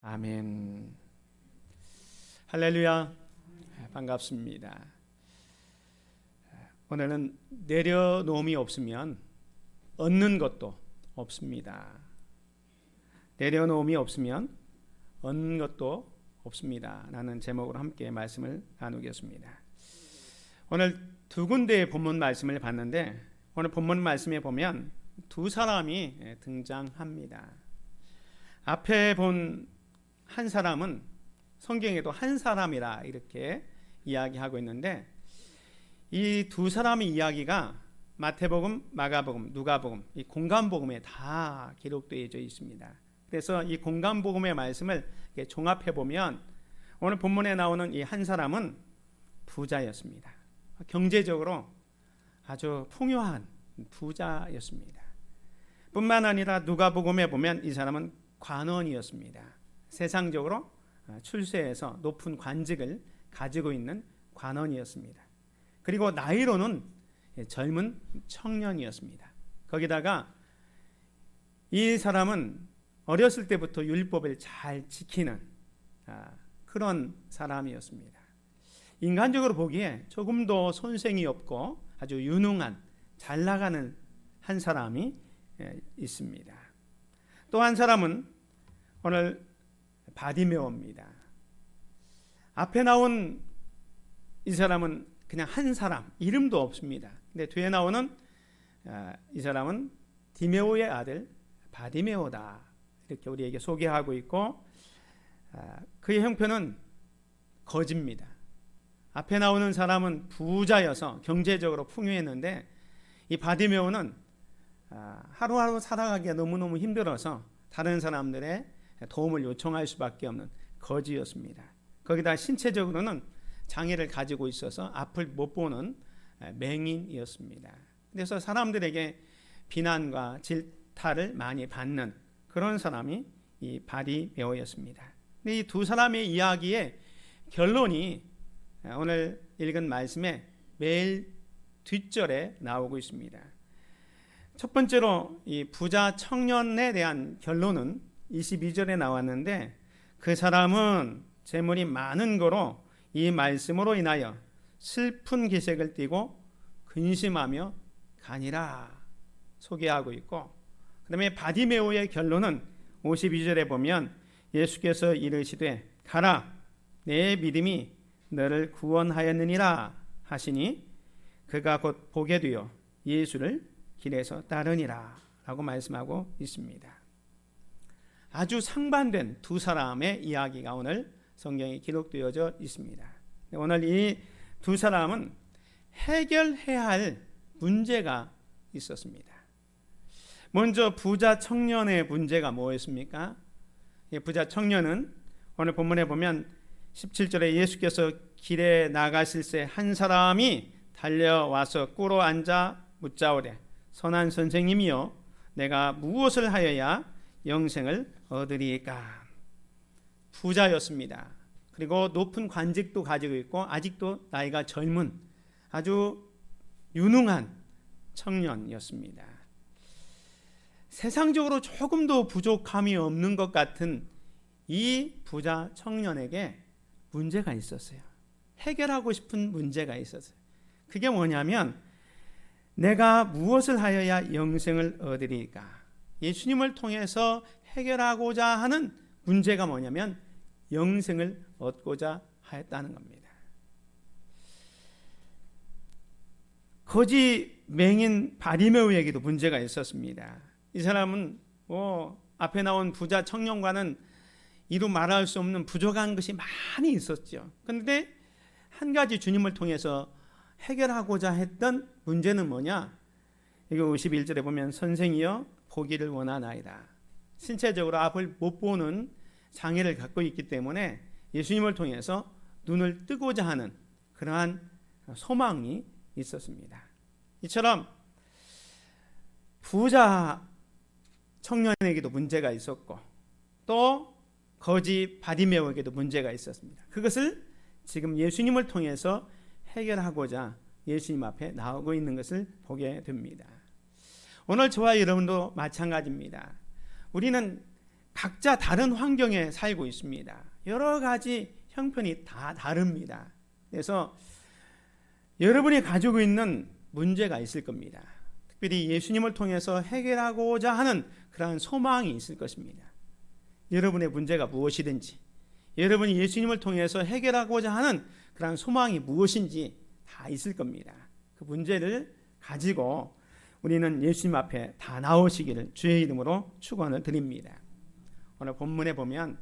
아멘. 할렐루야. 반갑습니다. 오늘은 내려놓음이 없으면 얻는 것도 없습니다. 내려놓음이 없으면 얻는 것도 없습니다. 라는 제목으로 함께 말씀을 나누겠습니다. 오늘 두 군데의 본문 말씀을 봤는데 오늘 본문 말씀에 보면 두 사람이 등장합니다. 앞에 본 한 사람은 성경에도 한 사람이라 이렇게 이야기하고 있는데 이 두 사람의 이야기가 마태복음, 마가복음, 누가복음 이 공간복음에 다 기록되어 있습니다. 그래서 이 공간복음의 말씀을 종합해 보면 오늘 본문에 나오는 이 한 사람은 부자였습니다. 경제적으로 아주 풍요한 부자였습니다. 뿐만 아니라 누가복음에 보면 이 사람은 관원이었습니다. 세상적으로 출세해서 높은 관직을 가지고 있는 관원이었습니다. 그리고 나이로는 젊은 청년이었습니다. 거기다가 이 사람은 어렸을 때부터 율법을 잘 지키는 그런 사람이었습니다. 인간적으로 보기에 조금도 손색이 없고 아주 유능한 잘 나가는 한 사람이 있습니다. 또 한 사람은 오늘 바디메오입니다. 앞에 나온 이 사람은 그냥 한 사람, 이름도 없습니다. 근데 뒤에 나오는 이 사람은 디메오의 아들 바디메오다 이렇게 우리에게 소개하고 있고 그의 형편은 거지입니다. 앞에 나오는 사람은 부자여서 경제적으로 풍요했는데 이 바디메오는 하루하루 살아가기가 너무너무 힘들어서 다른 사람들의 도움을 요청할 수밖에 없는 거지였습니다. 거기다 신체적으로는 장애를 가지고 있어서 앞을 못 보는 맹인이었습니다. 그래서 사람들에게 비난과 질타를 많이 받는 그런 사람이 이 바디메오였습니다. 이 두 사람의 이야기의 결론이 오늘 읽은 말씀에 매일 뒷절에 나오고 있습니다. 첫 번째로 이 부자 청년에 대한 결론은 22절에 나왔는데 그 사람은 재물이 많은 거로 이 말씀으로 인하여 슬픈 기색을 띠고 근심하며 가니라 소개하고 있고 그 다음에 바디메오의 결론은 52절에 보면 예수께서 이르시되 가라 내 믿음이 너를 구원하였느니라 하시니 그가 곧 보게 되어 예수를 길에서 따르니라 라고 말씀하고 있습니다. 아주 상반된 두 사람의 이야기가 오늘 성경에 기록되어져 있습니다. 오늘 이 두 사람은 해결해야 할 문제가 있었습니다. 먼저 부자 청년의 문제가 뭐였습니까? 부자 청년은 오늘 본문에 보면 17절에 예수께서 길에 나가실새 한 사람이 달려와서 꿇어 앉아 묻자오되 선한 선생님이여 내가 무엇을 하여야 영생을 얻으리까? 부자였습니다. 그리고 높은 관직도 가지고 있고 아직도 나이가 젊은 아주 유능한 청년이었습니다. 세상적으로 조금도 부족함이 없는 것 같은 이 부자 청년에게 문제가 있었어요. 해결하고 싶은 문제가 있었어요. 그게 뭐냐면 내가 무엇을 하여야 영생을 얻으리까? 예수님을 통해서 해결하고자 하는 문제가 뭐냐면 영생을 얻고자 하였다는 겁니다. 거지 맹인 바디메오에게도 문제가 있었습니다. 이 사람은 앞에 나온 부자 청년과는 이루 말할 수 없는 부족한 것이 많이 있었죠. 그런데 한 가지 주님을 통해서 해결하고자 했던 문제는 뭐냐? 이거 51절에 보면 선생이여 보기를 원하나이다. 신체적으로 앞을 못 보는 장애를 갖고 있기 때문에 예수님을 통해서 눈을 뜨고자 하는 그러한 소망이 있었습니다. 이처럼 부자 청년에게도 문제가 있었고 또 거지 바디메오에게도 문제가 있었습니다. 그것을 지금 예수님을 통해서 해결하고자 예수님 앞에 나오고 있는 것을 보게 됩니다. 오늘 저와 여러분도 마찬가지입니다. 우리는 각자 다른 환경에 살고 있습니다. 여러 가지 형편이 다 다릅니다. 그래서 여러분이 가지고 있는 문제가 있을 겁니다. 특별히 예수님을 통해서 해결하고자 하는 그러한 소망이 있을 것입니다. 여러분의 문제가 무엇이든지, 여러분이 예수님을 통해서 해결하고자 하는 그러한 소망이 무엇인지 다 있을 겁니다. 그 문제를 가지고 우리는 예수님 앞에 다 나오시기를 주의 이름으로 축원을 드립니다. 오늘 본문에 보면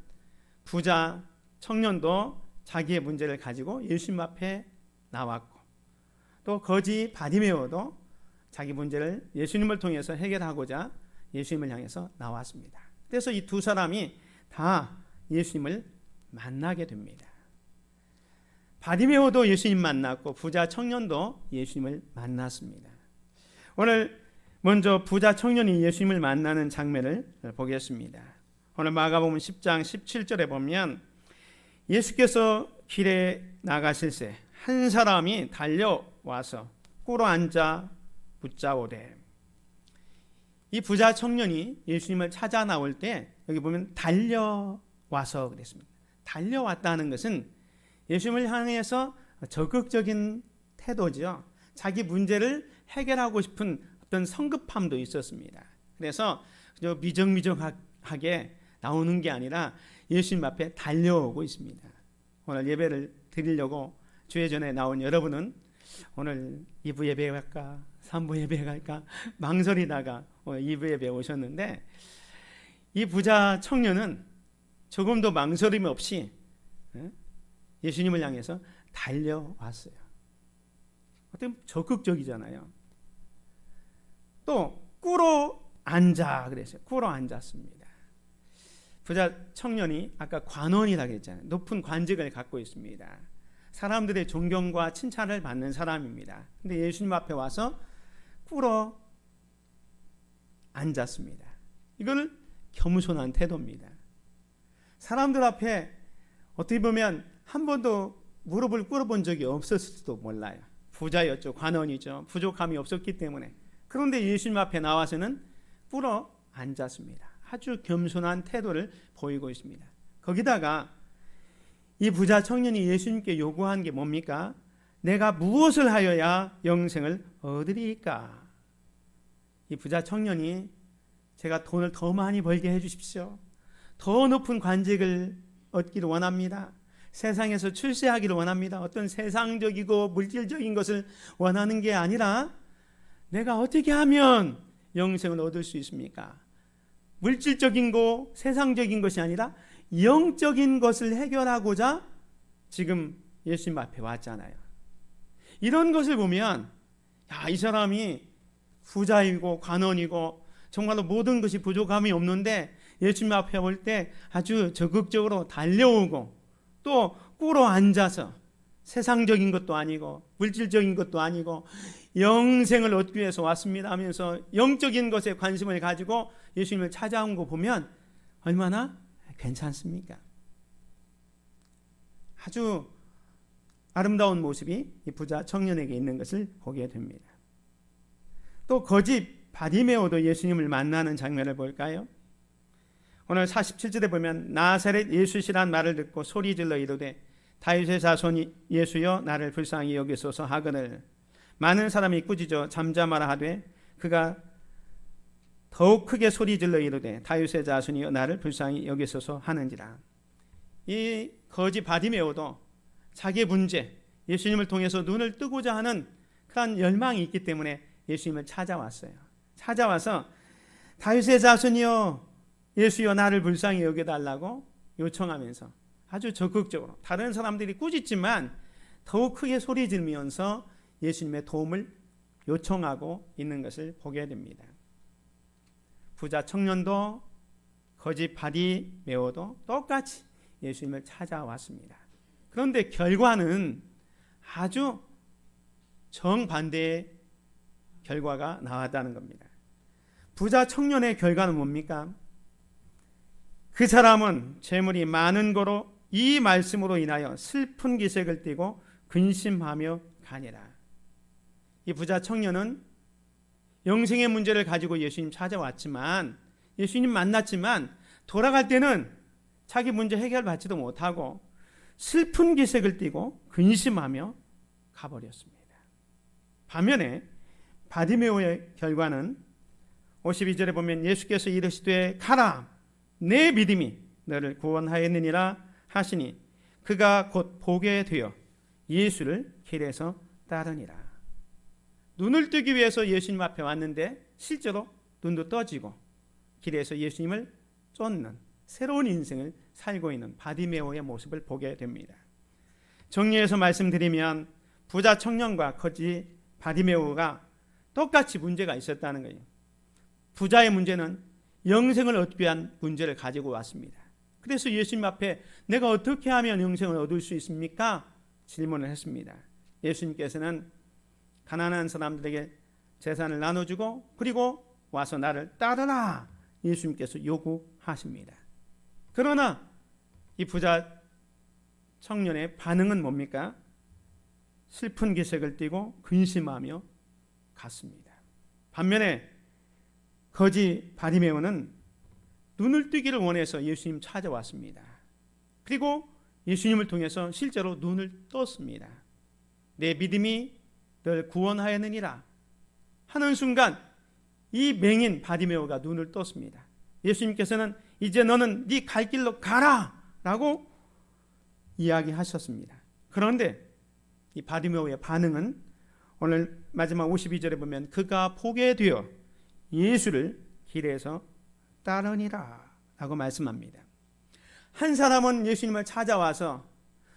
부자 청년도 자기의 문제를 가지고 예수님 앞에 나왔고, 또 거지 바디메오도 자기 문제를 예수님을 통해서 해결하고자 예수님을 향해서 나왔습니다. 그래서 이 두 사람이 다 예수님을 만나게 됩니다. 바디메오도 예수님 만났고 부자 청년도 예수님을 만났습니다. 오늘 먼저 부자 청년이 예수님을 만나는 장면을 보겠습니다. 오늘 마가복음 10장 17절에 보면 예수께서 길에 나가실새 한 사람이 달려와서 꿇어 앉아 붙잡으되, 이 부자 청년이 예수님을 찾아 나올 때 여기 보면 달려와서 그랬습니다. 달려왔다는 것은 예수님을 향해서 적극적인 태도죠. 자기 문제를 해결하고 싶은 어떤 성급함도 있었습니다. 그래서 그저 미적미적하게 나오는 게 아니라 예수님 앞에 달려오고 있습니다. 오늘 예배를 드리려고 주회전에 나온 여러분은 오늘 2부 예배에 갈까 3부 예배에 갈까 망설이다가 2부 예배에 오셨는데, 이 부자 청년은 조금도 망설임 없이 예수님을 향해서 달려왔어요. 어떻게 적극적이잖아요. 또 꿇어 앉아 그랬어요. 꿇어 앉았습니다. 부자 청년이 아까 관원이라고 했잖아요. 높은 관직을 갖고 있습니다. 사람들의 존경과 칭찬을 받는 사람입니다. 근데 예수님 앞에 와서 꿇어 앉았습니다. 이거는 겸손한 태도입니다. 사람들 앞에 어떻게 보면 한 번도 무릎을 꿇어본 적이 없었을지도 몰라요. 부자였죠. 관원이죠. 부족함이 없었기 때문에. 그런데 예수님 앞에 나와서는 꿇어 앉았습니다. 아주 겸손한 태도를 보이고 있습니다. 거기다가 이 부자 청년이 예수님께 요구한 게 뭡니까? 내가 무엇을 하여야 영생을 얻으리까? 이 부자 청년이 제가 돈을 더 많이 벌게 해주십시오. 더 높은 관직을 얻기를 원합니다. 세상에서 출세하기를 원합니다. 어떤 세상적이고 물질적인 것을 원하는 게 아니라 내가 어떻게 하면 영생을 얻을 수 있습니까? 물질적인 거, 세상적인 것이 아니라 영적인 것을 해결하고자 지금 예수님 앞에 왔잖아요. 이런 것을 보면 이 사람이 부자이고 관원이고 정말로 모든 것이 부족함이 없는데 예수님 앞에 올 때 아주 적극적으로 달려오고 또 꿇어 앉아서 세상적인 것도 아니고 물질적인 것도 아니고 영생을 얻기 위해서 왔습니다 하면서 영적인 것에 관심을 가지고 예수님을 찾아온 거 보면 얼마나 괜찮습니까? 아주 아름다운 모습이 이 부자 청년에게 있는 것을 보게 됩니다. 또 거지 바디메오도 예수님을 만나는 장면을 볼까요? 오늘 47절에 보면 나사렛 예수시란 말을 듣고 소리질러 이르되 다윗의 자손 예수여 나를 불쌍히 여기소서 하거늘 많은 사람이 꾸짖어 잠잠하라 하되 그가 더욱 크게 소리질러 이르되 다윗의 자손이여 나를 불쌍히 여기소서 하는지라. 이 거지 바디메오도 자기의 문제, 예수님을 통해서 눈을 뜨고자 하는 그런 열망이 있기 때문에 예수님을 찾아왔어요. 찾아와서 다윗의 자손이여 예수여 나를 불쌍히 여겨달라고 요청하면서 아주 적극적으로 다른 사람들이 꾸짖지만 더욱 크게 소리 지르면서 예수님의 도움을 요청하고 있는 것을 보게 됩니다. 부자 청년도 거지 바디메오도 똑같이 예수님을 찾아왔습니다. 그런데 결과는 아주 정반대의 결과가 나왔다는 겁니다. 부자 청년의 결과는 뭡니까? 그 사람은 재물이 많은 거로 이 말씀으로 인하여 슬픈 기색을 띠고 근심하며 가니라. 이 부자 청년은 영생의 문제를 가지고 예수님 찾아왔지만 예수님 만났지만 돌아갈 때는 자기 문제 해결받지도 못하고 슬픈 기색을 띠고 근심하며 가버렸습니다. 반면에 바디메오의 결과는 52절에 보면 예수께서 이르시되 가라 내 믿음이 너를 구원하였느니라 하시니 그가 곧 보게 되어 예수를 길에서 따르니라. 눈을 뜨기 위해서 예수님 앞에 왔는데 실제로 눈도 떠지고 길에서 예수님을 쫓는 새로운 인생을 살고 있는 바디메오의 모습을 보게 됩니다. 정리해서 말씀드리면 부자 청년과 거지 바디메오가 똑같이 문제가 있었다는 거예요. 부자의 문제는 영생을 얻기 위한 문제를 가지고 왔습니다. 그래서 예수님 앞에 내가 어떻게 하면 영생을 얻을 수 있습니까? 질문을 했습니다. 예수님께서는 가난한 사람들에게 재산을 나눠주고 그리고 와서 나를 따르라 예수님께서 요구하십니다. 그러나 이 부자 청년의 반응은 뭡니까? 슬픈 기색을 띠고 근심하며 갔습니다. 반면에 거지 바디메오는 눈을 뜨기를 원해서 예수님 찾아왔습니다. 그리고 예수님을 통해서 실제로 눈을 떴습니다. 내 믿음이 널 구원하였느니라 하는 순간 이 맹인 바디메오가 눈을 떴습니다. 예수님께서는 이제 너는 네 갈 길로 가라 라고 이야기하셨습니다. 그런데 이 바디메오의 반응은 오늘 마지막 52절에 보면 그가 보게 되어 예수를 길에서 따르니라 라고 말씀합니다. 한 사람은 예수님을 찾아와서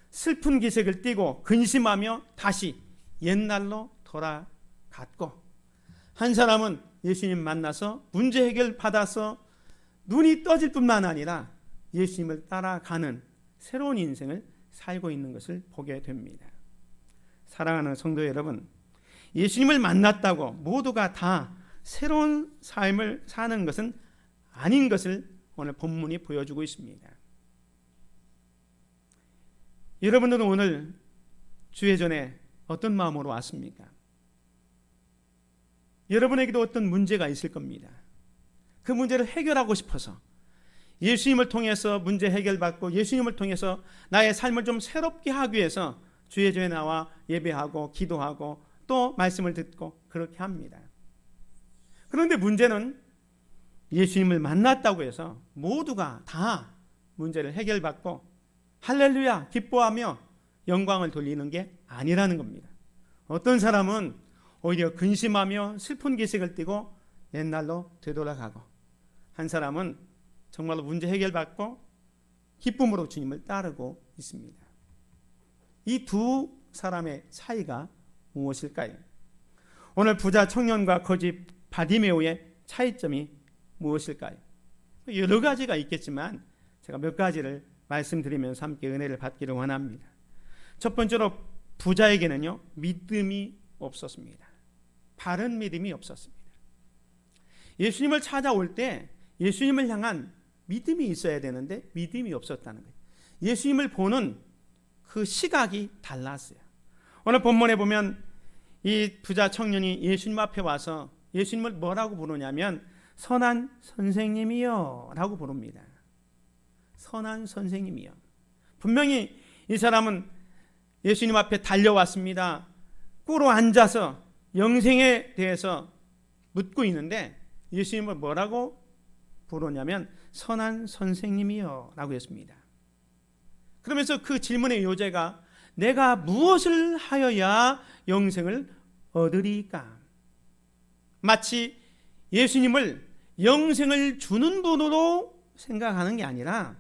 슬픈 기색을 띠고 근심하며 다시 옛날로 돌아갔고, 한 사람은 예수님 만나서 문제 해결 받아서 눈이 떠질 뿐만 아니라 예수님을 따라가는 새로운 인생을 살고 있는 것을 보게 됩니다. 사랑하는 성도 여러분, 예수님을 만났다고 모두가 다 새로운 삶을 사는 것은 아닌 것을 오늘 본문이 보여주고 있습니다. 여러분들은 오늘 주회전에 어떤 마음으로 왔습니까? 여러분에게도 어떤 문제가 있을 겁니다. 그 문제를 해결하고 싶어서 예수님을 통해서 문제 해결받고 예수님을 통해서 나의 삶을 좀 새롭게 하기 위해서 주회전에 나와 예배하고 기도하고 또 말씀을 듣고 그렇게 합니다. 그런데 문제는 예수님을 만났다고 해서 모두가 다 문제를 해결받고 할렐루야 기뻐하며 영광을 돌리는 게 아니라는 겁니다. 어떤 사람은 오히려 근심하며 슬픈 기색을 띠고 옛날로 되돌아가고, 한 사람은 정말로 문제 해결받고 기쁨으로 주님을 따르고 있습니다. 이 두 사람의 차이가 무엇일까요? 오늘 부자 청년과 거지 바디메오의 차이점이 무엇일까요? 여러 가지가 있겠지만 제가 몇 가지를 말씀드리면서 함께 은혜를 받기를 원합니다. 첫 번째로 부자에게는요, 믿음이 없었습니다. 바른 믿음이 없었습니다. 예수님을 찾아올 때 예수님을 향한 믿음이 있어야 되는데 믿음이 없었다는 거예요. 예수님을 보는 그 시각이 달랐어요. 오늘 본문에 보면 이 부자 청년이 예수님 앞에 와서 예수님을 뭐라고 부르냐면 선한 선생님이요 라고 부릅니다. 선한 선생님이요. 분명히 이 사람은 예수님 앞에 달려왔습니다. 꿇어 앉아서 영생에 대해서 묻고 있는데 예수님을 뭐라고 부르냐면 선한 선생님이요 라고 했습니다. 그러면서 그 질문의 요제가 내가 무엇을 하여야 영생을 얻으리까? 마치 예수님을 영생을 주는 분으로 생각하는 게 아니라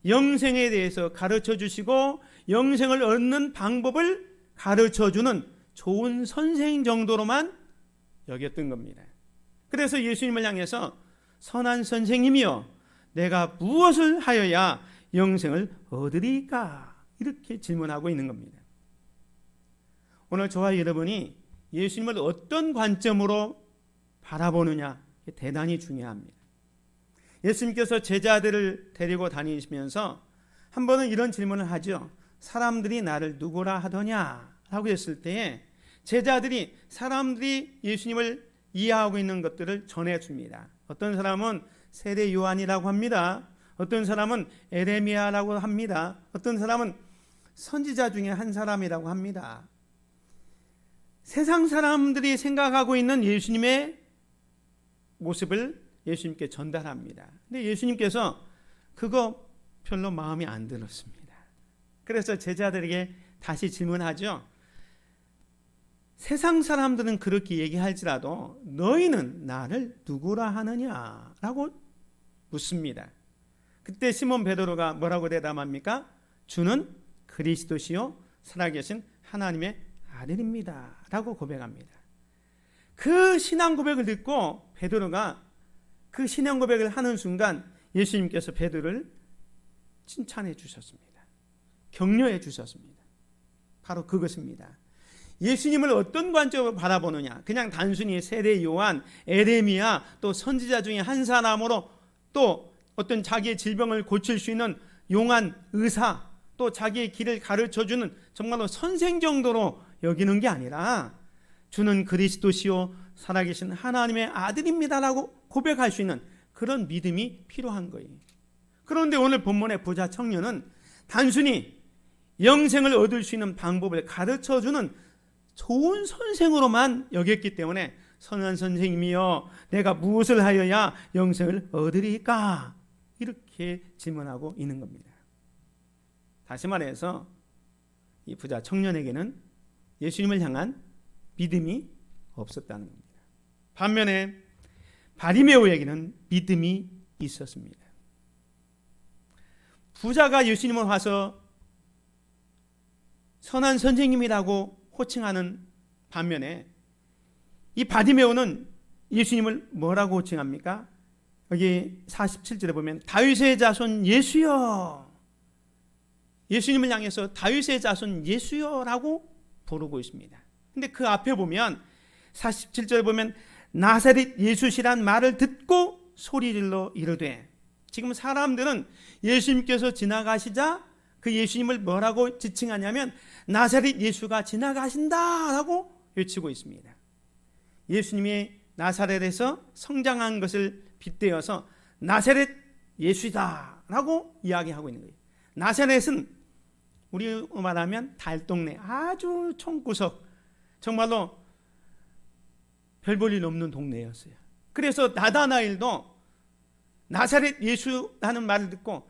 영생에 대해서 가르쳐 주시고 영생을 얻는 방법을 가르쳐 주는 좋은 선생 정도로만 여겼던 겁니다. 그래서 예수님을 향해서 선한 선생님이여 내가 무엇을 하여야 영생을 얻으리까? 이렇게 질문하고 있는 겁니다. 오늘 저와 여러분이 예수님을 어떤 관점으로 바라보느냐 대단히 중요합니다. 예수님께서 제자들을 데리고 다니시면서 한 번은 이런 질문을 하죠. 사람들이 나를 누구라 하더냐? 라고 했을 때에 사람들이 예수님을 이해하고 있는 것들을 전해줍니다. 어떤 사람은 세례 요한이라고 합니다. 어떤 사람은 에레미야라고 합니다. 어떤 사람은 선지자 중에 한 사람이라고 합니다. 세상 사람들이 생각하고 있는 예수님의 모습을 예수님께 전달합니다. 근데 예수님께서 그거 별로 마음에 안 들었습니다. 그래서 제자들에게 다시 질문하죠. 세상 사람들은 그렇게 얘기할지라도 너희는 나를 누구라 하느냐라고 묻습니다. 그때 시몬 베드로가 뭐라고 대답합니까? 주는 그리스도시요 살아계신 하나님의 아들입니다 라고 고백합니다. 그 신앙 고백을 듣고 베드로가 그 신앙 고백을 하는 순간 예수님께서 베드로를 칭찬해 주셨습니다. 격려해 주셨습니다. 바로 그것입니다. 예수님을 어떤 관점으로 바라보느냐, 그냥 단순히 세례 요한, 에레미야, 또 선지자 중에 한 사람으로, 또 어떤 자기의 질병을 고칠 수 있는 용한 의사, 또 자기의 길을 가르쳐주는 정말로 선생 정도로 여기는 게 아니라 주는 그리스도시요 살아계신 하나님의 아들입니다라고 고백할 수 있는 그런 믿음이 필요한 거예요. 그런데 오늘 본문의 부자 청년은 단순히 영생을 얻을 수 있는 방법을 가르쳐주는 좋은 선생으로만 여겼기 때문에 선한 선생님이여 내가 무엇을 하여야 영생을 얻으리까? 이렇게 질문하고 있는 겁니다. 다시 말해서 이 부자 청년에게는 예수님을 향한 믿음이 없었다는 겁니다. 반면에 바리메오에게는 믿음이 있었습니다. 부자가 예수님을 와서 선한 선생님이라고 호칭하는 반면에 이 바리메오는 예수님을 뭐라고 호칭합니까? 여기 47절에 보면 다윗의 자손 예수여, 예수님을 향해서 다윗의 자손 예수여라고 부르고 있습니다. 근데 그 앞에 보면 47절에 보면 나사렛 예수시란 말을 듣고 소리질러 이르되, 지금 사람들은 예수님께서 지나가시자 그 예수님을 뭐라고 지칭하냐면 나사렛 예수가 지나가신다라고 외치고 있습니다. 예수님이 나사렛에서 성장한 것을 빗대어서 나사렛 예수이다라고 이야기하고 있는 거예요. 나사렛은 우리 말하면 달동네, 아주 총구석, 정말로 별 볼 일 없는 동네였어요. 그래서 나다나엘도 나사렛 예수라는 말을 듣고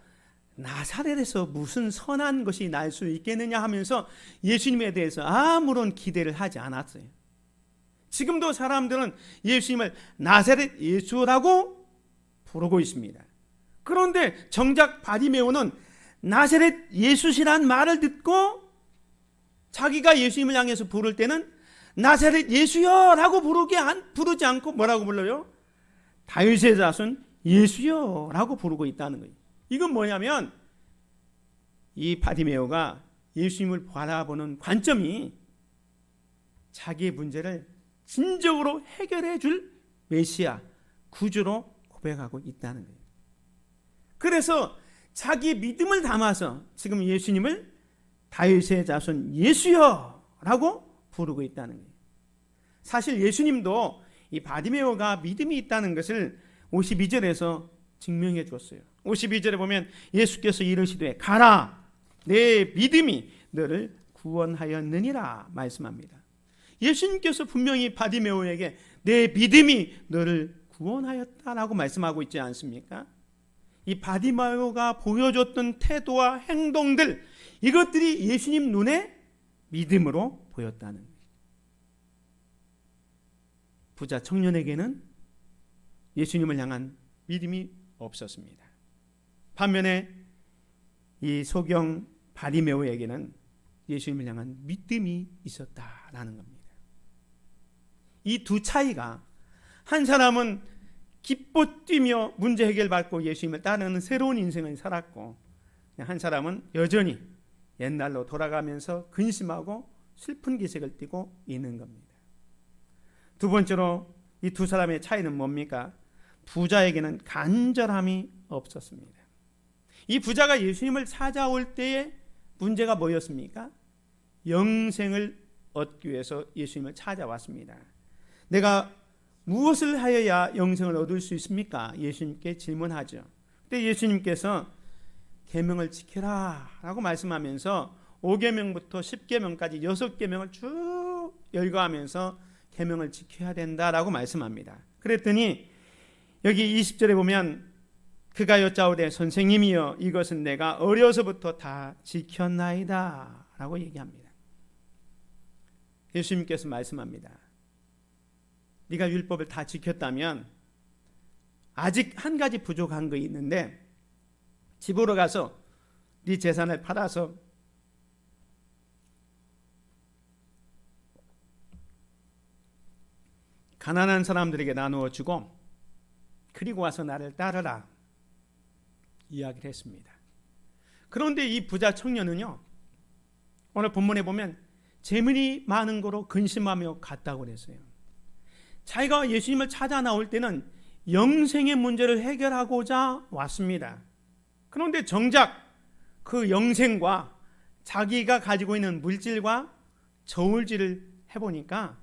나사렛에서 무슨 선한 것이 날 수 있겠느냐 하면서 예수님에 대해서 아무런 기대를 하지 않았어요. 지금도 사람들은 예수님을 나사렛 예수라고 부르고 있습니다. 그런데 정작 바리메오는 나사렛 예수시란 말을 듣고 자기가 예수님을 향해서 부를 때는 나사렛 예수여라고 부르지 않고 뭐라고 불러요? 다윗의 자손 예수여라고 부르고 있다는 거예요. 이건 뭐냐면 이 바리메오가 예수님을 바라보는 관점이 자기의 문제를 진정으로 해결해 줄 메시아, 구주로 고백하고 있다는 거예요. 그래서 자기 믿음을 담아서 지금 예수님을 다윗의 자손 예수여라고 부르고 있다는 거예요. 사실 예수님도 이 바리메오가 믿음이 있다는 것을 52절에서 증명해 주었어요. 52절에 보면 예수께서 이르시되 가라 내 믿음이 너를 구원하였느니라 말씀합니다. 예수님께서 분명히 바리메오에게 내 믿음이 너를 구원하였다라고 말씀하고 있지 않습니까? 이 바리메오가 보여줬던 태도와 행동들, 이것들이 예수님 눈에 믿음으로 보였다는 거예요. 부자 청년에게는 예수님을 향한 믿음이 없었습니다. 반면에 이 소경 바리메오에게는 예수님을 향한 믿음이 있었다라는 겁니다. 이 두 차이가, 한 사람은 기뻐 뛰며 문제 해결받고 예수님을 따르는 새로운 인생을 살았고, 한 사람은 여전히 옛날로 돌아가면서 근심하고 슬픈 기색을 띠고 있는 겁니다. 두 번째로 이 두 사람의 차이는 뭡니까? 부자에게는 간절함이 없었습니다. 이 부자가 예수님을 찾아올 때의 문제가 뭐였습니까? 영생을 얻기 위해서 예수님을 찾아왔습니다. 내가 무엇을 하여야 영생을 얻을 수 있습니까? 예수님께 질문하죠. 그때 예수님께서 계명을 지켜라 라고 말씀하면서 5계명부터 10계명까지 6계명을 쭉 열거하면서 계명을 지켜야 된다라고 말씀합니다. 그랬더니 여기 20절에 보면 그가 여짜오되 선생님이여 이것은 내가 어려서부터 다 지켰나이다 라고 얘기합니다. 예수님께서 말씀합니다. 네가 율법을 다 지켰다면 아직 한 가지 부족한 거 있는데 집으로 가서 네 재산을 팔아서 가난한 사람들에게 나누어 주고 그리고 와서 나를 따르라 이야기를 했습니다. 그런데 이 부자 청년은요, 오늘 본문에 보면 재물이 많은 거로 근심하며 갔다고 그랬어요. 자기가 예수님을 찾아 나올 때는 영생의 문제를 해결하고자 왔습니다. 그런데 정작 그 영생과 자기가 가지고 있는 물질과 저울질을 해보니까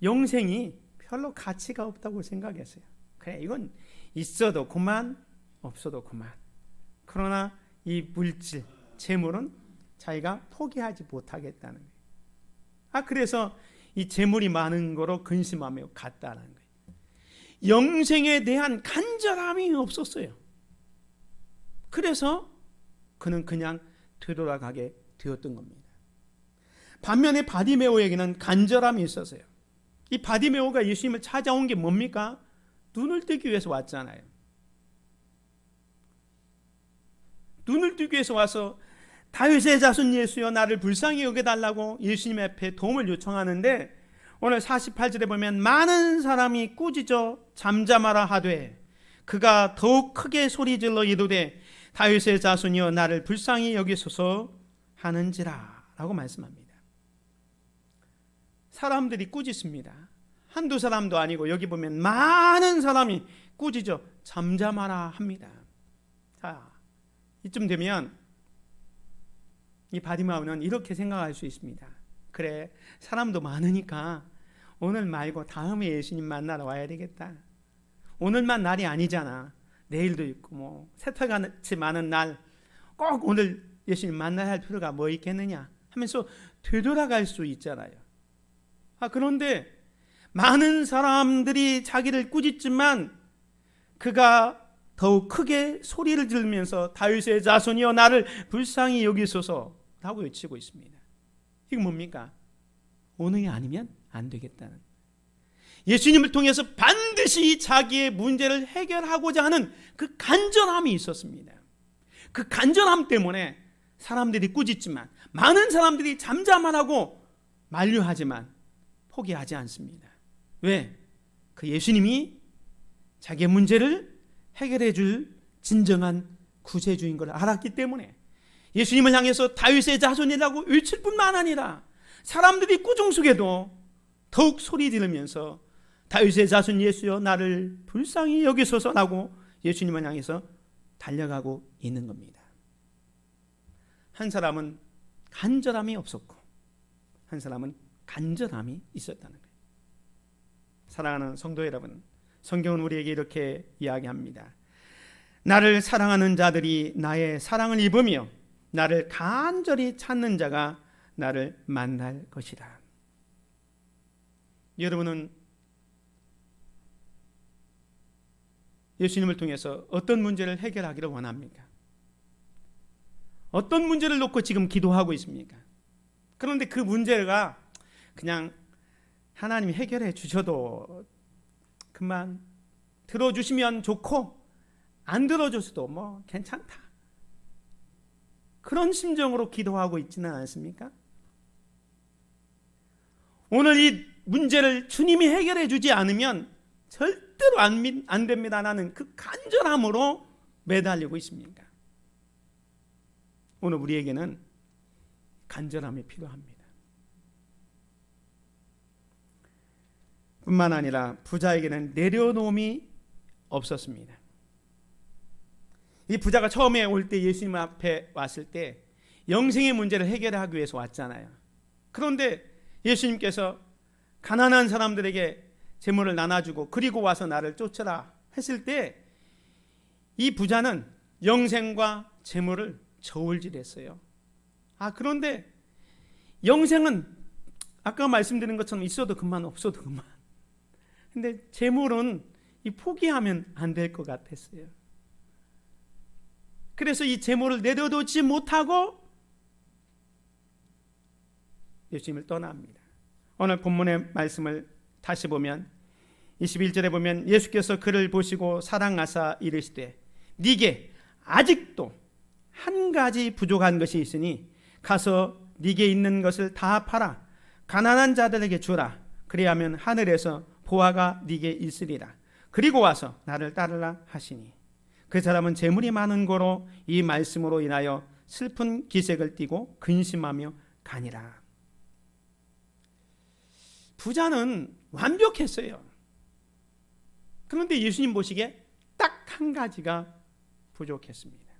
영생이 별로 가치가 없다고 생각했어요. 그래, 이건 있어도 그만, 없어도 그만. 그러나 이 물질, 재물은 자기가 포기하지 못하겠다는 거예요. 그래서 이 재물이 많은 거로 근심하며 갔다는 거예요. 영생에 대한 간절함이 없었어요. 그래서 그는 그냥 되돌아가게 되었던 겁니다. 반면에 바디메오에게는 간절함이 있었어요. 이 바디메오가 예수님을 찾아온 게 뭡니까? 눈을 뜨기 위해서 왔잖아요. 눈을 뜨기 위해서 와서 다윗의 자손 예수여 나를 불쌍히 여겨달라고 예수님 앞에 도움을 요청하는데 오늘 48절에 보면 많은 사람이 꾸짖어 잠잠하라 하되 그가 더욱 크게 소리질러 이르되 다윗의 자손이여 나를 불쌍히 여기소서 하는지라 라고 말씀합니다. 사람들이 꾸짖습니다. 한두 사람도 아니고 여기 보면 많은 사람이 꾸짖어 잠잠하라 합니다. 자, 이쯤 되면 이 바디마우는 이렇게 생각할 수 있습니다. 그래, 사람도 많으니까 오늘 말고 다음에 예수님 만나러 와야 되겠다. 오늘만 날이 아니잖아. 내일도 있고 뭐 세탁같이 많은 날 꼭 오늘 예수님 만나야 할 필요가 뭐 있겠느냐 하면서 되돌아갈 수 있잖아요. 그런데 많은 사람들이 자기를 꾸짖지만 그가 더욱 크게 소리를 지르면서 다윗의 자손이여 나를 불쌍히 여기소서 라고 외치고 있습니다. 이게 뭡니까? 오늘이 아니면 안 되겠다는, 예수님을 통해서 반드시 자기의 문제를 해결하고자 하는 그 간절함이 있었습니다. 그 간절함 때문에 사람들이 꾸짖지만 많은 사람들이 잠잠하라고 만류하지만 포기하지 않습니다. 왜? 그 예수님이 자기의 문제를 해결해 줄 진정한 구세주인 걸 알았기 때문에 예수님을 향해서 다윗의 자손이라고 외칠 뿐만 아니라 사람들이 꾸중 속에도 더욱 소리 지르면서 다윗의 자손 예수여 나를 불쌍히 여기소서라고 예수님을 향해서 달려가고 있는 겁니다. 한 사람은 간절함이 없었고 한 사람은 간절함이 있었다는 거예요. 사랑하는 성도 여러분, 성경은 우리에게 이렇게 이야기합니다. 나를 사랑하는 자들이 나의 사랑을 입으며 나를 간절히 찾는 자가 나를 만날 것이라. 여러분은 예수님을 통해서 어떤 문제를 해결하기를 원합니까? 어떤 문제를 놓고 지금 기도하고 있습니까? 그런데 그 문제가 그냥 하나님이 해결해 주셔도 그만, 들어주시면 좋고 안 들어줘서도 뭐 괜찮다, 그런 심정으로 기도하고 있지는 않습니까? 오늘 이 문제를 주님이 해결해 주지 않으면 절대로 안 됩니다 라는 그 간절함으로 매달리고 있습니까? 오늘 우리에게는 간절함이 필요합니다. 뿐만 아니라 부자에게는 내려놓음이 없었습니다. 이 부자가 처음에 올 때 예수님 앞에 왔을 때 영생의 문제를 해결하기 위해서 왔잖아요. 그런데 예수님께서 가난한 사람들에게 재물을 나눠주고 그리고 와서 나를 쫓으라 했을 때 이 부자는 영생과 재물을 저울질했어요. 그런데 영생은 아까 말씀드린 것처럼 있어도 그만 없어도 그만. 근데 재물은 포기하면 안 될 것 같았어요. 그래서 이 재물을 내려놓지 못하고 예수님을 떠납니다. 오늘 본문의 말씀을 다시 보면 21절에 보면 예수께서 그를 보시고 사랑하사 이르시되 네게 아직도 한 가지 부족한 것이 있으니 가서 네게 있는 것을 다 팔아 가난한 자들에게 주라. 그리하면 하늘에서 보화가 네게 있으리라. 그리고 와서 나를 따르라 하시니 그 사람은 재물이 많은 고로 이 말씀으로 인하여 슬픈 기색을 띠고 근심하며 가니라. 부자는 완벽했어요. 그런데 예수님 보시기에 딱 한 가지가 부족했습니다.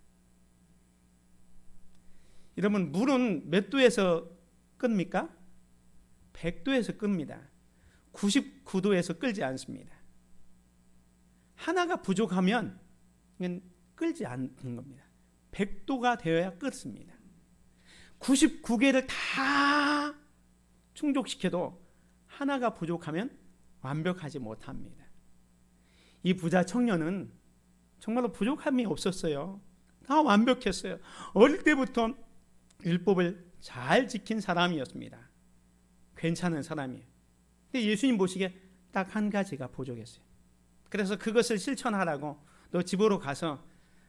여러분, 물은 몇 도에서 끕니까? 100도에서 끕니다. 99도에서 끓지 않습니다. 하나가 부족하면 이건 끓지 않는 겁니다. 100도가 되어야 끓습니다. 99개를 다 충족시켜도 하나가 부족하면 완벽하지 못합니다. 이 부자 청년은 정말로 부족함이 없었어요. 다 완벽했어요. 어릴 때부터 율법을 잘 지킨 사람이었습니다. 괜찮은 사람이에요. 근데 예수님 보시기에 딱 한 가지가 부족했어요. 그래서 그것을 실천하라고 너 집으로 가서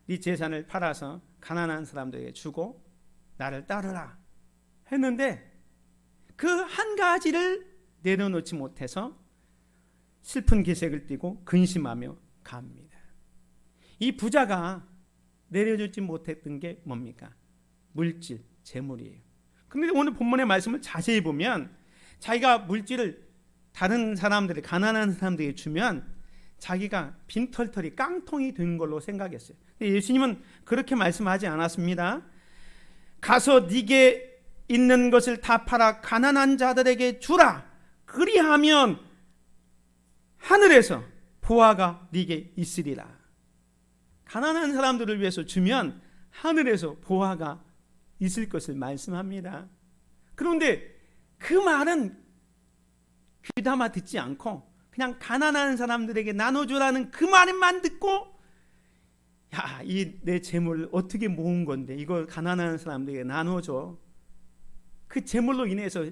네 재산을 팔아서 가난한 사람들에게 주고 나를 따르라 했는데 그 한 가지를 내려놓지 못해서 슬픈 기색을 띠고 근심하며 갑니다. 이 부자가 내려주지 못했던 게 뭡니까? 물질, 재물이에요. 그런데 오늘 본문의 말씀을 자세히 보면 자기가 물질을 다른 사람들이 가난한 사람들에게 주면 자기가 빈털털이 깡통이 된 걸로 생각했어요. 예수님은 그렇게 말씀하지 않았습니다. 가서 네게 있는 것을 다 팔아 가난한 자들에게 주라. 그리하면 하늘에서 보화가 네게 있으리라. 가난한 사람들을 위해서 주면 하늘에서 보화가 있을 것을 말씀합니다. 그런데 그 말은 귀담아 듣지 않고 그냥 가난한 사람들에게 나눠주라는 그 말만 듣고 야, 이 내 재물을 어떻게 모은 건데 이걸 가난한 사람들에게 나눠줘. 그 재물로 인해서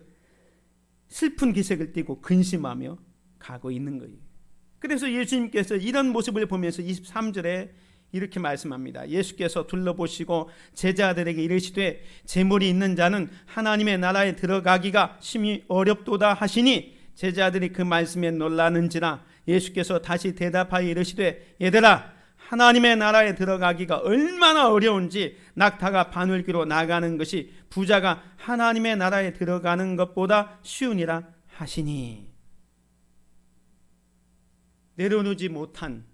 슬픈 기색을 띠고 근심하며 가고 있는 거예요. 그래서 예수님께서 이런 모습을 보면서 23절에 이렇게 말씀합니다. 예수께서 둘러보시고 제자들에게 이르시되 재물이 있는 자는 하나님의 나라에 들어가기가 심히 어렵도다 하시니 제자들이 그 말씀에 놀라는지라. 예수께서 다시 대답하여 이르시되 얘들아, 하나님의 나라에 들어가기가 얼마나 어려운지 낙타가 바늘귀로 나가는 것이 부자가 하나님의 나라에 들어가는 것보다 쉬우니라 하시니. 내려놓지 못한,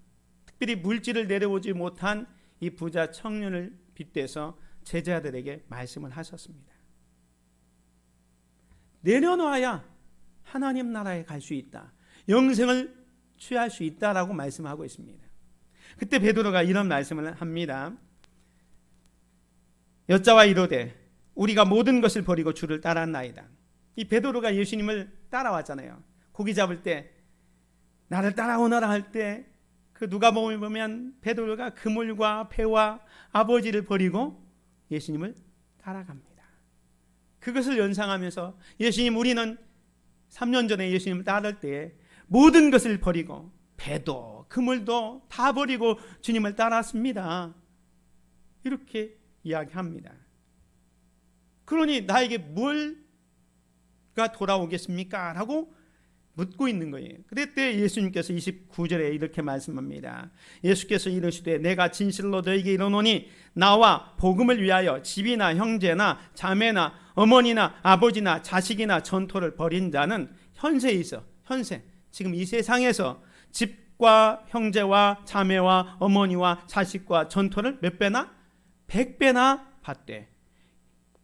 특별히 물질을 내려오지 못한 이 부자 청년을 빗대서 제자들에게 말씀을 하셨습니다. 내려놓아야 하나님 나라에 갈 수 있다. 영생을 취할 수 있다라고 말씀하고 있습니다. 그때 베드로가 이런 말씀을 합니다. 여자와 이르되 우리가 모든 것을 버리고 주를 따랐나이다. 이 베드로가 예수님을 따라왔잖아요. 고기 잡을 때 나를 따라오너라 할 때 그 누가복음에 보면 베드로가 그물과 배와 아버지를 버리고 예수님을 따라갑니다. 그것을 연상하면서 예수님, 우리는 3년 전에 예수님을 따를 때에 모든 것을 버리고 배도 그물도 다 버리고 주님을 따랐습니다. 이렇게 이야기합니다. 그러니 나에게 뭘가 돌아오겠습니까? 라고 묻고 있는 거예요. 그때 예수님께서 29절에 이렇게 말씀합니다. 예수께서 이르시되 내가 진실로 너에게 이르노니 나와 복음을 위하여 집이나 형제나 자매나 어머니나 아버지나 자식이나 전토를 벌인 자는 현세에 있어, 현세, 지금 이 세상에서 집과 형제와 자매와 어머니와 자식과 전토를 몇 배나? 100배나 받되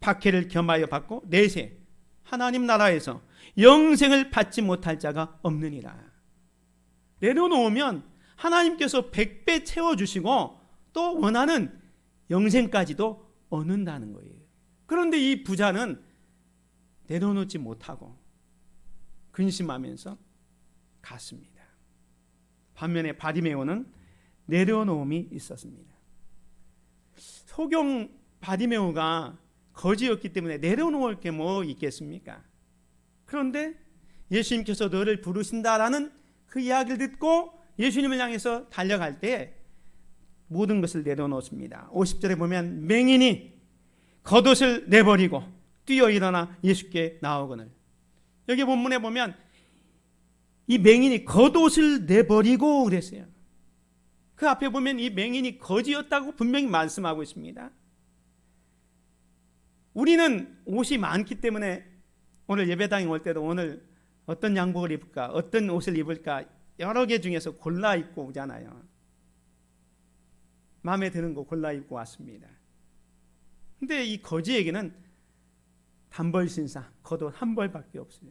박해를 겸하여 받고 내세 하나님 나라에서 영생을 받지 못할 자가 없느니라. 내려놓으면 하나님께서 100배 채워주시고 또 원하는 영생까지도 얻는다는 거예요. 그런데 이 부자는 내려놓지 못하고 근심하면서 갔습니다. 반면에 바디메오는 내려놓음이 있었습니다. 소경 바디메오가 거지였기 때문에 내려놓을 게 뭐 있겠습니까? 그런데 예수님께서 너를 부르신다라는 그 이야기를 듣고 예수님을 향해서 달려갈 때 모든 것을 내려놓습니다. 50절에 보면 맹인이 겉옷을 내버리고 뛰어 일어나 예수께 나오거늘. 여기 본문에 보면 이 맹인이 겉옷을 내버리고 그랬어요. 그 앞에 보면 이 맹인이 거지였다고 분명히 말씀하고 있습니다. 우리는 옷이 많기 때문에 오늘 예배당에 올 때도 오늘 어떤 양복을 입을까, 어떤 옷을 입을까 여러 개 중에서 골라 입고 오잖아요. 마음에 드는 거 골라 입고 왔습니다. 근데 이 거지에게는 단벌 신상, 겉옷 한 벌밖에 없어요.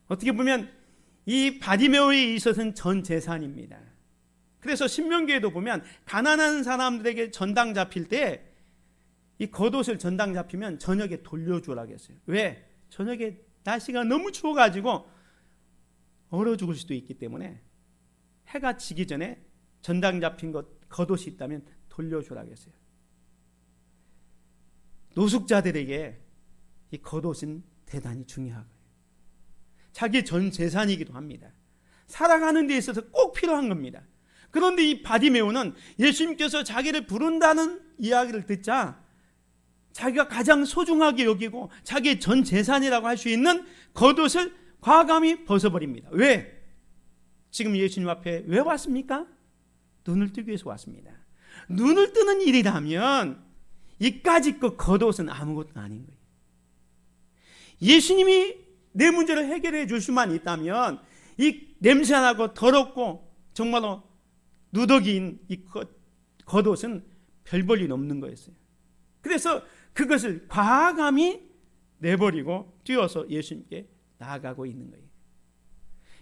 어떻게 보면 이 바디메오에 있어서는 전 재산입니다. 그래서 신명기에도 보면 가난한 사람들에게 전당 잡힐 때 이 겉옷을 전당 잡히면 저녁에 돌려주라고 했어요. 왜? 저녁에 날씨가 너무 추워가지고 얼어 죽을 수도 있기 때문에 해가 지기 전에 전당 잡힌 겉옷이 있다면 돌려주라고 했어요. 노숙자들에게 이 겉옷은 대단히 중요하고요. 자기 전 재산이기도 합니다. 살아가는 데 있어서 꼭 필요한 겁니다. 그런데 이 바디메오는 예수님께서 자기를 부른다는 이야기를 듣자 자기가 가장 소중하게 여기고 자기의 전 재산이라고 할 수 있는 겉옷을 과감히 벗어버립니다. 왜? 지금 예수님 앞에 왜 왔습니까? 눈을 뜨기 위해서 왔습니다. 눈을 뜨는 일이라면 이까짓 것 겉옷은 아무것도 아닌 거예요. 예수님이 내 문제를 해결해 줄 수만 있다면 이 냄새나고 더럽고 정말로 누더기인 이 겉옷은 별 볼 일 없는 거였어요. 그래서 그것을 과감히 내버리고 뛰어서 예수님께 나아가고 있는 거예요.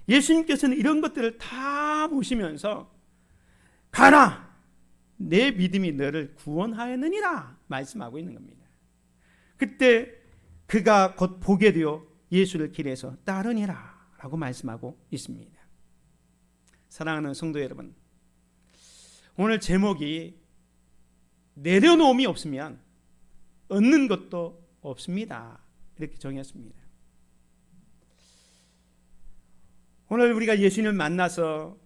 예수님께서는 이런 것들을 다 보시면서 가라! 내 믿음이 너를 구원하였느니라 말씀하고 있는 겁니다. 그때 그가 곧 보게 되어 예수를 길에서 따르니라 라고 말씀하고 있습니다. 사랑하는 성도 여러분, 오늘 제목이 내려놓음이 없으면 얻는 것도 없습니다. 이렇게 정했습니다. 오늘 우리가 예수님을 만나서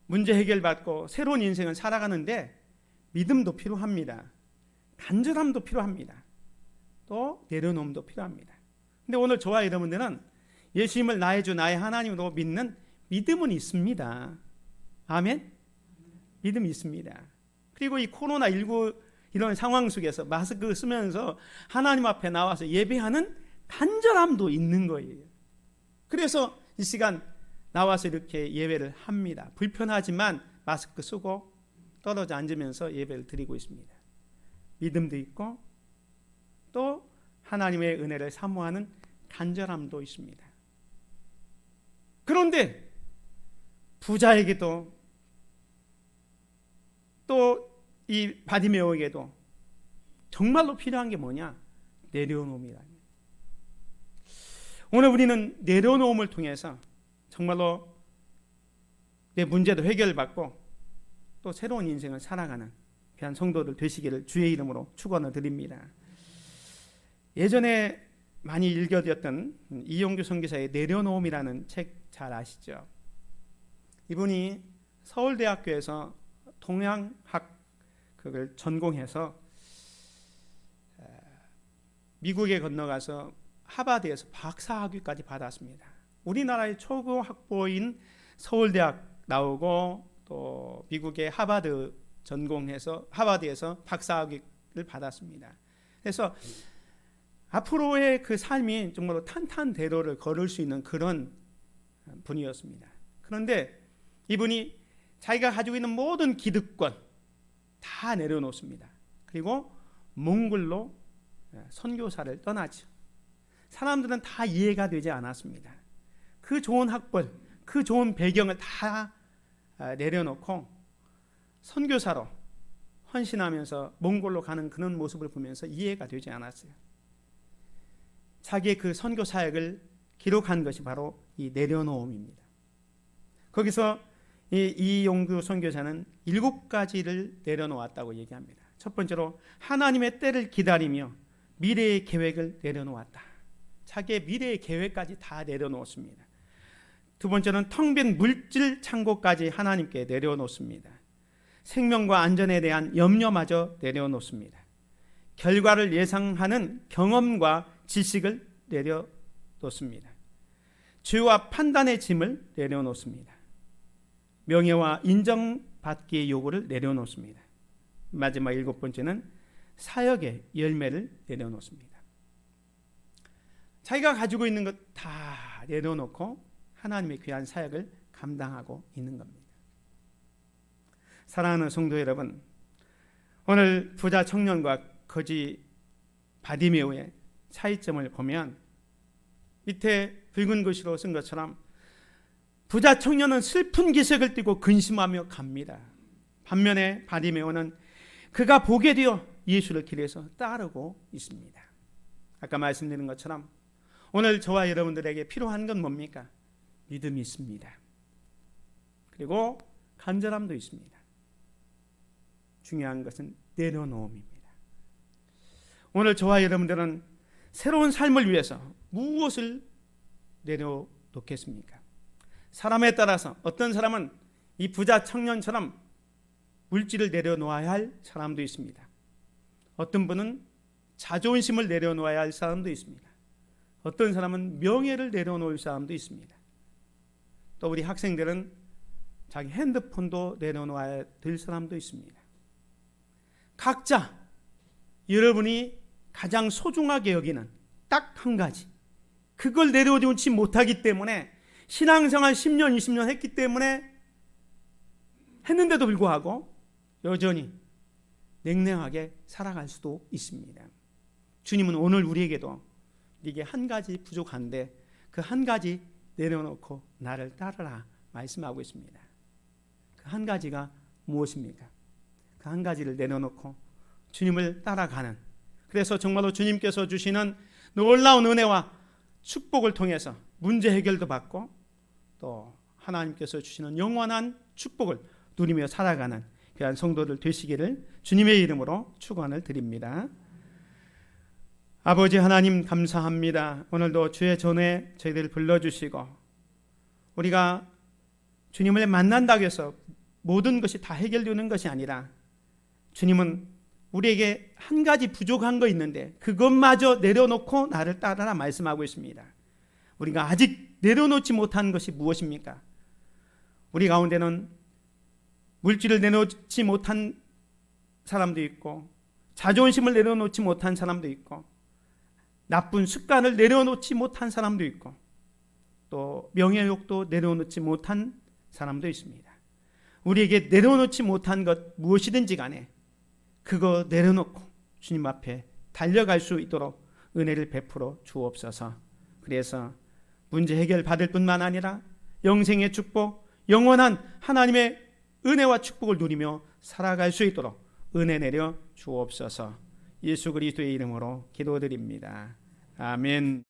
문제 해결받고 새로운 인생을 살아가는데 믿음도 필요합니다. 간절함도 필요합니다. 또 내려놓음도 필요합니다. 근데 오늘 저와 여러분들은 예수님을 나의 주 나의 하나님으로 믿는 믿음은 있습니다. 아멘? 믿음이 있습니다. 그리고 이 코로나19 이런 상황 속에서 마스크 쓰면서 하나님 앞에 나와서 예배하는 간절함도 있는 거예요. 그래서 이 시간 나와서 이렇게 예배를 합니다. 불편하지만 마스크 쓰고 떨어져 앉으면서 예배를 드리고 있습니다. 믿음도 있고 또 하나님의 은혜를 사모하는 간절함도 있습니다. 그런데 부자에게도 또 이 바디메오에게도 정말로 필요한 게 뭐냐? 내려놓음이라는 거예요. 오늘 우리는 내려놓음을 통해서 정말로 내 문제도 해결받고 또 새로운 인생을 살아가는 귀한 성도들 되시기를 주의 이름으로 축원을 드립니다. 예전에 많이 읽어드렸던 이용규 선교사의 내려놓음이라는 책 잘 아시죠? 이분이 서울대학교에서 동양학 그걸 전공해서 미국에 건너가서 하버드에서 박사학위까지 받았습니다. 우리나라의 초고 학부인 서울대학 나오고 또 미국의 하버드 전공해서 하버드에서 박사학위를 받았습니다. 그래서 앞으로의 그 삶이 정말로 탄탄대로를 걸을 수 있는 그런 분이었습니다. 그런데 이분이 자기가 가지고 있는 모든 기득권 다 내려놓습니다. 그리고 몽골로 선교사를 떠나죠. 사람들은 다 이해가 되지 않았습니다. 그 좋은 학벌, 그 좋은 배경을 다 내려놓고 선교사로 헌신하면서 몽골로 가는 그런 모습을 보면서 이해가 되지 않았어요. 자기의 그 선교 사역을 기록한 것이 바로 이 내려놓음입니다. 거기서 이용규 선교사는 7가지를 내려놓았다고 얘기합니다. 첫 번째로 하나님의 때를 기다리며 미래의 계획을 내려놓았다. 자기의 미래의 계획까지 다 내려놓습니다. 두 번째는 텅 빈 물질 창고까지 하나님께 내려놓습니다. 생명과 안전에 대한 염려마저 내려놓습니다. 결과를 예상하는 경험과 지식을 내려놓습니다. 죄와 판단의 짐을 내려놓습니다. 명예와 인정받기의 요구를 내려놓습니다. 마지막 7번째는 사역의 열매를 내려놓습니다. 자기가 가지고 있는 것 다 내려놓고 하나님의 귀한 사역을 감당하고 있는 겁니다. 사랑하는 성도 여러분, 오늘 부자 청년과 거지 바디메오의 차이점을 보면 밑에 붉은 글씨로 쓴 것처럼 부자 청년은 슬픈 기색을 띠고 근심하며 갑니다. 반면에 바디메오는 그가 보게 되어 예수를 길에서 따르고 있습니다. 아까 말씀드린 것처럼 오늘 저와 여러분들에게 필요한 건 뭡니까? 믿음이 있습니다. 그리고 간절함도 있습니다. 중요한 것은 내려놓음입니다. 오늘 저와 여러분들은 새로운 삶을 위해서 무엇을 내려놓겠습니까? 사람에 따라서 어떤 사람은 이 부자 청년처럼 물질을 내려놓아야 할 사람도 있습니다. 어떤 분은 자존심을 내려놓아야 할 사람도 있습니다. 어떤 사람은 명예를 내려놓을 사람도 있습니다. 또 우리 학생들은 자기 핸드폰도 내려놓아야 될 사람도 있습니다. 각자 여러분이 가장 소중하게 여기는 딱 한 가지, 그걸 내려놓지 못하기 때문에 신앙생활 10년 20년 했기 때문에 했는데도 불구하고 여전히 냉랭하게 살아갈 수도 있습니다. 주님은 오늘 우리에게도 네게 한 가지 부족한데 그 한 가지 내려놓고 나를 따르라 말씀하고 있습니다. 그 한 가지가 무엇입니까? 그 한 가지를 내려놓고 주님을 따라가는, 그래서 정말로 주님께서 주시는 놀라운 은혜와 축복을 통해서 문제 해결도 받고 또 하나님께서 주시는 영원한 축복을 누리며 살아가는 귀한 성도들 되시기를 주님의 이름으로 축원을 드립니다. 아버지 하나님 감사합니다. 오늘도 주의 전에 저희들을 불러주시고 우리가 주님을 만난다고 해서 모든 것이 다 해결되는 것이 아니라 주님은 우리에게 한 가지 부족한 거 있는데 그것마저 내려놓고 나를 따르라 말씀하고 있습니다. 우리가 아직 내려놓지 못한 것이 무엇입니까? 우리 가운데는 물질을 내려놓지 못한 사람도 있고 자존심을 내려놓지 못한 사람도 있고 나쁜 습관을 내려놓지 못한 사람도 있고 또 명예욕도 내려놓지 못한 사람도 있습니다. 우리에게 내려놓지 못한 것 무엇이든지 간에 그거 내려놓고 주님 앞에 달려갈 수 있도록 은혜를 베풀어 주옵소서. 그래서 문제 해결 받을 뿐만 아니라 영생의 축복, 영원한 하나님의 은혜와 축복을 누리며 살아갈 수 있도록 은혜 내려 주옵소서. 예수 그리스도의 이름으로 기도드립니다. 아멘.